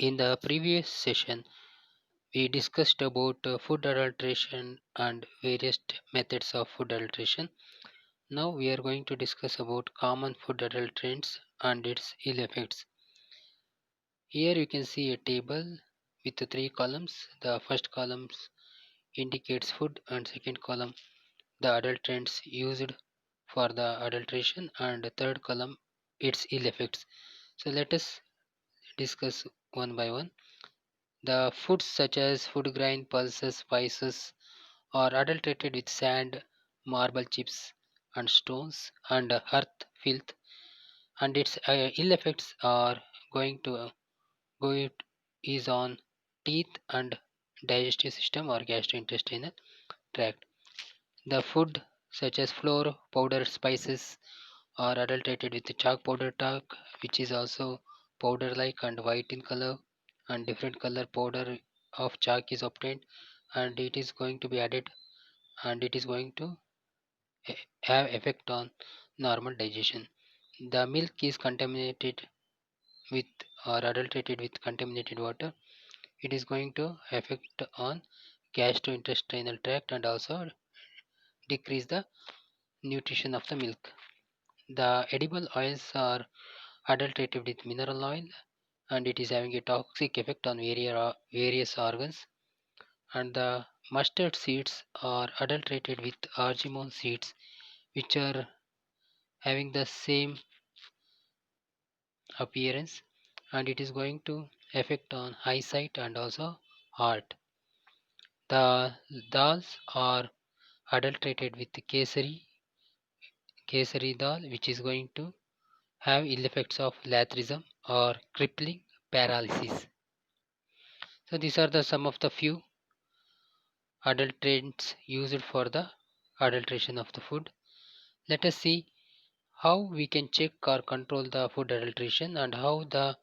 In the previous session, we discussed about food adulteration and various methods of food adulteration. Now we are going to discuss about common food adulterants and its ill effects. Here you can see a table with the three columns. The first column indicates food and second column the adulterants used for the adulteration and the third column its ill effects. So let us discuss one by one. The foods such as food grain, pulses, spices are adulterated with sand, marble chips, and stones, and earth filth, and its ill effects are going to go it is on teeth and digestive system or gastrointestinal tract. The food such as flour, powder, spices are adulterated with chalk powder talc, which is also powder like and white in color, and different color powder of chalk is obtained, and it is going to be added, and it is going to have effect on normal digestion. The milk is contaminated with or adulterated with contaminated water. It is going to affect on gastrointestinal tract and also decrease the nutrition of the milk. The edible oils are adulterated with mineral oil, and it is having a toxic effect on various organs. And the mustard seeds are adulterated with argemone seeds, which are having the same appearance, and it is going to affect on eyesight and also heart. The dals are adulterated with kesari dal, which is going to have ill effects of lathrism or crippling paralysis. So these are the some of the few adulterants used for the adulteration of the food. Let us see how we can check or control the food adulteration and how the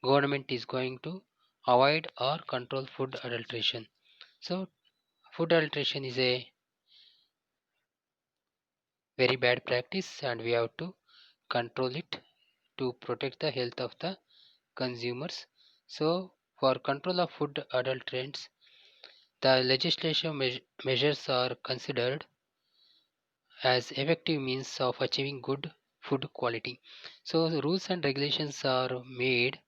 government is going to avoid or control food adulteration. So food adulteration is a very bad practice and we have to control it to protect the health of the consumers. So for control of food adulterants, the legislation measures are considered as effective means of achieving good food quality. So the rules and regulations are made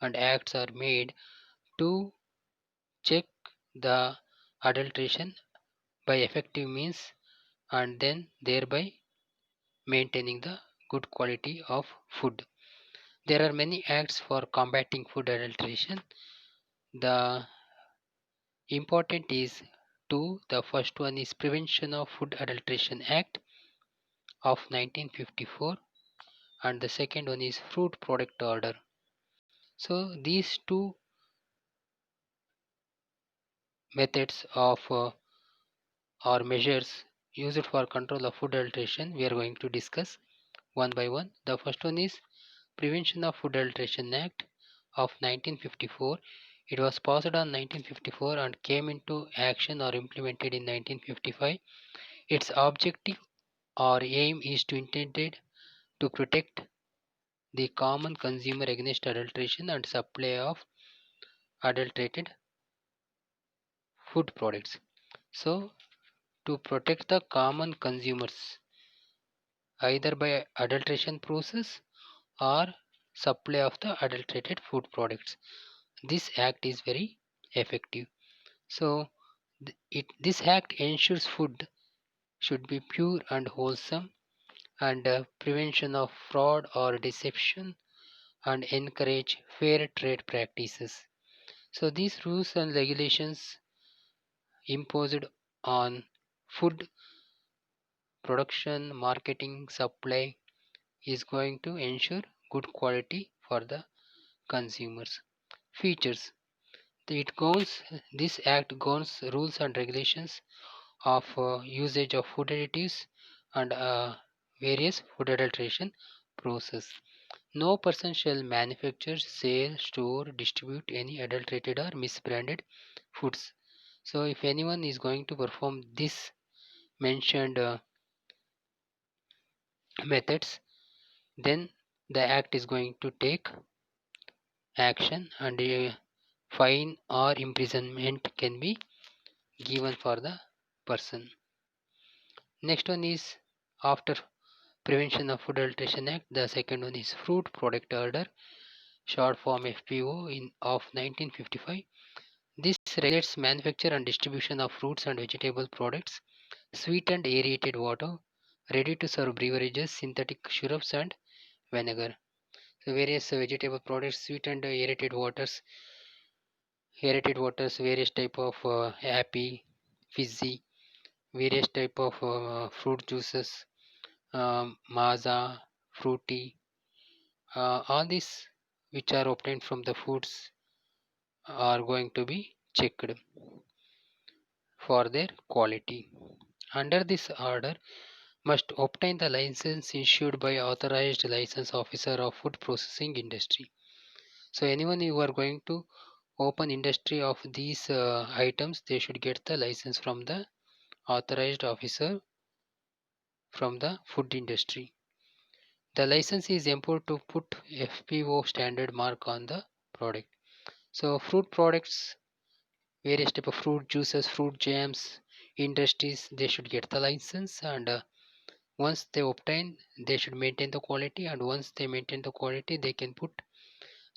and acts are made to check the adulteration by effective means and then thereby maintaining the good quality of food. There are many acts for combating food adulteration. The important is two. The first one is Prevention of Food Adulteration Act of 1954 and the second one is Fruit Product Order. So these two methods of or measures used for control of food adulteration we are going to discuss one by one. The first one is Prevention of Food Adulteration Act of 1954. It was passed on 1954 and came into action or implemented in 1955. Its objective or aim is to intended to protect the common consumer against adulteration and supply of adulterated food products. So to protect the common consumers either by adulteration process or supply of the adulterated food products. This act is very effective. So this act ensures food should be pure and wholesome and prevention of fraud or deception and encourage fair trade practices. So these rules and regulations imposed on food production, marketing, supply is going to ensure good quality for the consumers. Features. It governs this act governs rules and regulations of usage of food additives and various food adulteration process. No person shall manufacture, sell, store, distribute any adulterated or misbranded foods. So if anyone is going to perform this mentioned methods, then the act is going to take action and fine or imprisonment can be given for the person. Next one is after Prevention of Food Adulteration Act. The second one is Fruit Product Order, short form FPO of 1955. This regulates manufacture and distribution of fruits and vegetable products, sweetened aerated water, ready to serve beverages, synthetic syrups and vinegar. So various vegetable products, sweetened aerated waters, various type of happy, fizzy, various type of fruit juices, maza, fruity, all these which are obtained from the foods are going to be checked for their quality. Under this order, must obtain the license issued by authorized license officer of food processing industry. So anyone who are going to open industry of these items, they should get the license from the authorized officer from the food industry. The license is important to put FPO standard mark on the product. So fruit products, various type of fruit juices, fruit jams, industries, they should get the license, and once they obtain, they should maintain the quality, and once they maintain the quality, they can put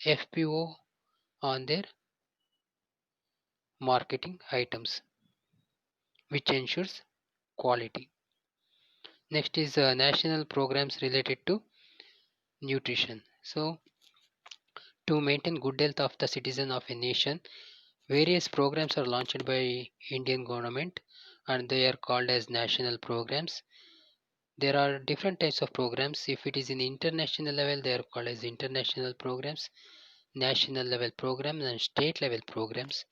FPO on their marketing items, which ensures quality. Next is national programs related to nutrition. So to maintain good health of the citizen of a nation, various programs are launched by Indian government, and they are called as national programs. There are different types of programs. If it is in international level, they are called as international programs, national level programs and state level programs.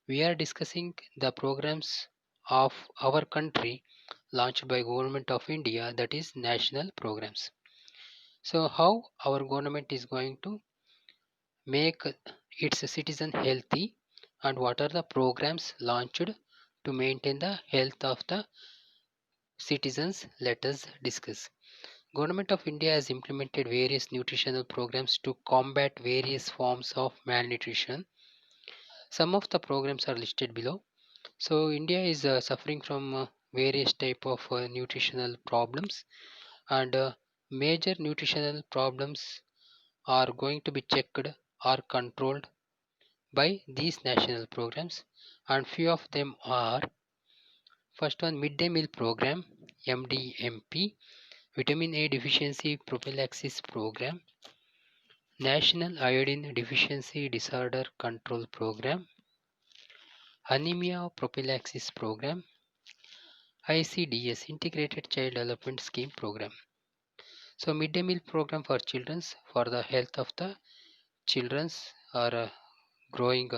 We are discussing the programs of our country launched by government of India, that is national programs. So how our government is going to make its citizen healthy, and what are the programs launched to maintain the health of the citizens, let us discuss. Government of India has implemented various nutritional programs to combat various forms of malnutrition. Some of the programs are listed below. So India is suffering from various type of nutritional problems, and major nutritional problems are going to be checked or controlled by these national programs, and few of them are: first one, midday meal program, MDMP, vitamin A deficiency prophylaxis program, national iodine deficiency disorder control program, anemia prophylaxis program, ICDS, Integrated Child Development Scheme program. So midday meal program for children's, for the health of the children's or growing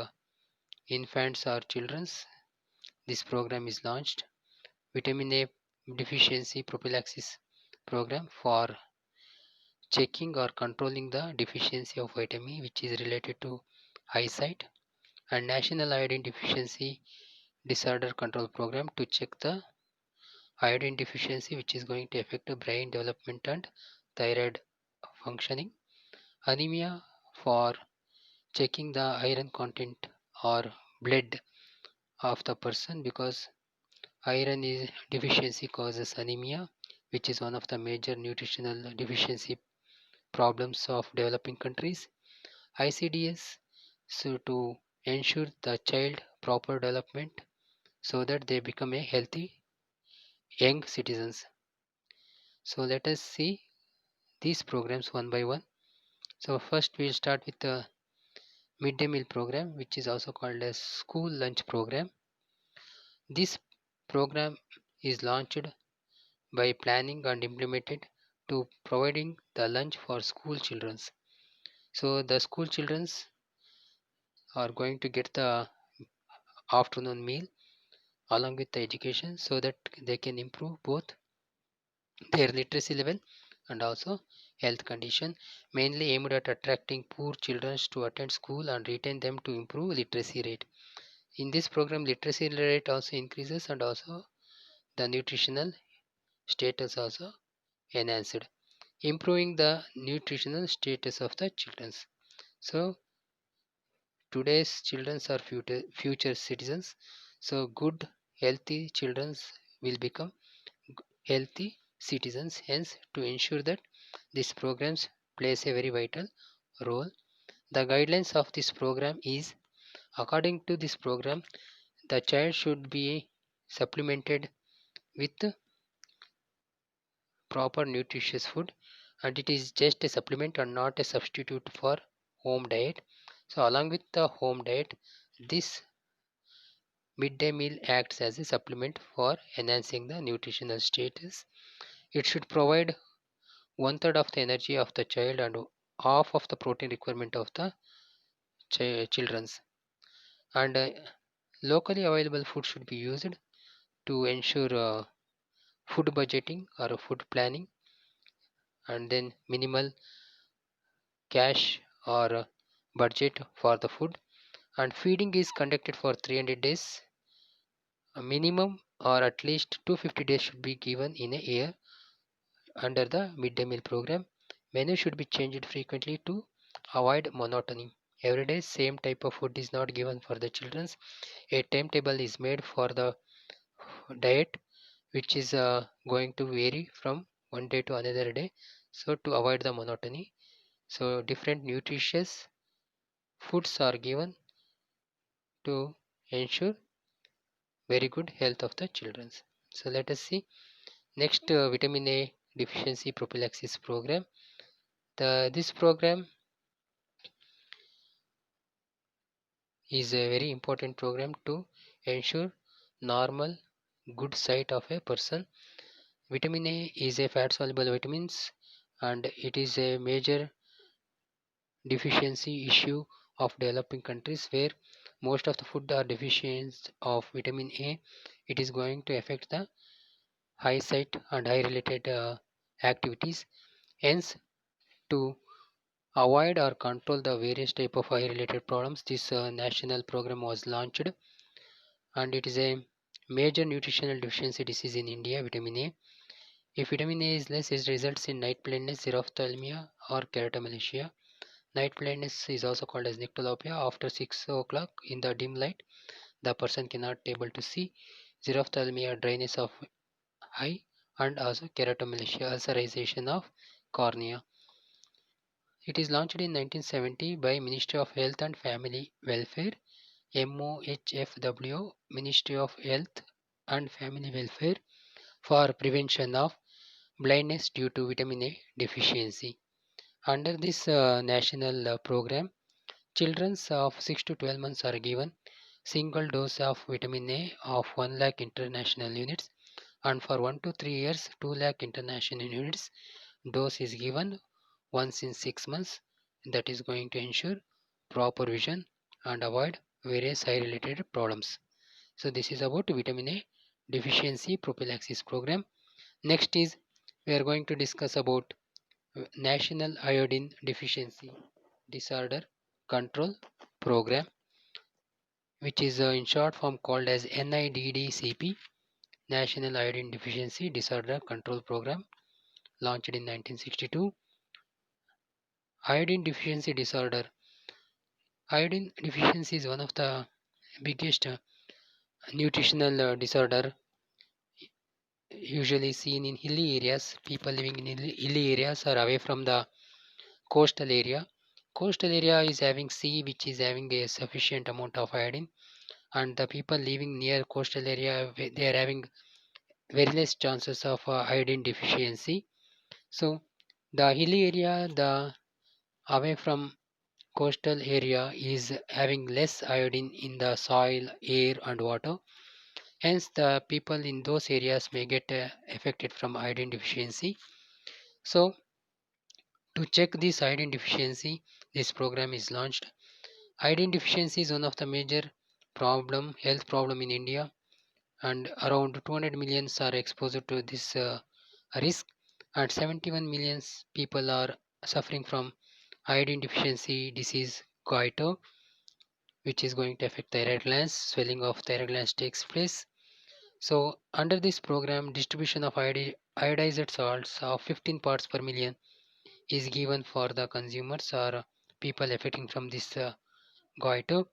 infants or children's. This program is launched. Vitamin A deficiency prophylaxis program for checking or controlling the deficiency of vitamin, which is related to eyesight, and national iodine deficiency disorder control program to check the iodine deficiency, which is going to affect the brain development and thyroid functioning. Anemia for checking the iron content or blood of the person, because iron is deficiency causes anemia, which is one of the major nutritional deficiency problems of developing countries. ICDS, so to ensure the child proper development so that they become a healthy young citizens. So let us see these programs one by one. So first we'll start with the midday meal program, which is also called as school lunch program. This program is launched by planning and implemented to providing the lunch for school children. So the school children are going to get the afternoon meal along with the education, so that they can improve both their literacy level and also health condition, mainly aimed at attracting poor children to attend school and retain them to improve literacy rate. In this program, literacy rate also increases, and also the nutritional status also enhanced, improving the nutritional status of the children. So today's children are future citizens. So good healthy children will become healthy citizens. Hence, to ensure that these programs plays a very vital role. The guidelines of this program is, according to this program, the child should be supplemented with proper nutritious food, and it is just a supplement and not a substitute for home diet. So along with the home diet, this midday meal acts as a supplement for enhancing the nutritional status. It should provide one third of the energy of the child and half of the protein requirement of the children's. And locally available food should be used to ensure food budgeting or food planning, and then minimal cash or budget for the food. And feeding is conducted for 300 days. A minimum or at least 250 days should be given in a year under the midday meal program. Menu should be changed frequently to avoid monotony. Every day same type of food is not given for the children. A timetable is made for the diet, which is going to vary from one day to another day, so to avoid the monotony. So different nutritious foods are given to ensure very good health of the children. So let us see next, vitamin A deficiency prophylaxis program. This program is a very important program to ensure normal good sight of a person. Vitamin A is a fat soluble vitamins, and it is a major deficiency issue of developing countries where most of the food are deficient of vitamin A. It is going to affect the eyesight and eye related activities. Hence, to avoid or control the various type of eye related problems, this national program was launched, and it is a major nutritional deficiency disease in India. Vitamin A, if vitamin A is less, it results in night blindness, xerophthalmia or keratomalacia. Night blindness is also called as nyctalopia. After 6 o'clock in the dim light, the person cannot able to see. Xerophthalmia, dryness of eye, and also keratomalacia, ulcerization of cornea. It is launched in 1970 by Ministry of Health and Family Welfare, MOHFW, Ministry of Health and Family Welfare, for prevention of blindness due to vitamin A deficiency. Under this national program, children of 6 to 12 months are given single dose of vitamin A of 1 lakh international units, and for 1 to 3 years 2 lakh international units dose is given once in 6 months. That is going to ensure proper vision and avoid various eye related problems. So this is about vitamin A deficiency prophylaxis program. Next is, we are going to discuss about national iodine deficiency disorder control program, which is in short form called as NIDDCP, National Iodine Deficiency Disorder Control Program, launched in 1962. Iodine deficiency disorder. Iodine deficiency is one of the biggest nutritional disorder usually seen in hilly areas. People living in hilly areas are away from the coastal area. Coastal area is having sea, which is having a sufficient amount of iodine, and the people living near coastal area, they are having very less chances of iodine deficiency. So the hilly area, the away from coastal area, is having less iodine in the soil, air and water. Hence the people in those areas may get affected from iodine deficiency. So to check this iodine deficiency, this program is launched. Iodine deficiency is one of the major health problem in India, and around 200 millions are exposed to this risk, and 71 millions people are suffering from iodine deficiency disease goiter, which is going to affect thyroid glands. Swelling of thyroid glands takes place. So under this program, distribution of iodized salts of 15 parts per million is given for the consumers or people affecting from this goiter.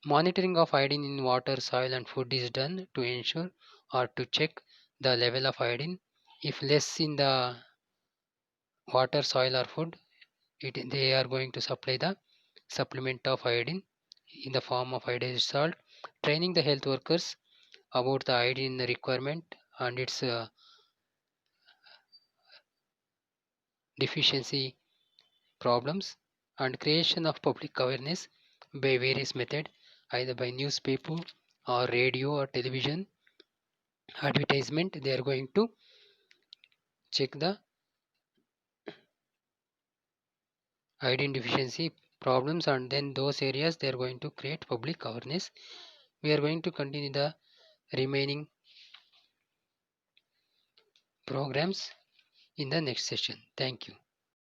Monitoring of iodine in water, soil, and food is done to ensure or to check the level of iodine. If less in the water, soil, or food, they are going to supply the supplement of iodine in the form of iodized salt. Training the health workers about the iodine requirement and its deficiency problems, and creation of public awareness by various methods, either by newspaper or radio or television advertisement. They are going to check the iodine deficiency problems, and then those areas they are going to create public awareness. We are going to continue the remaining programs in the next session. Thank you.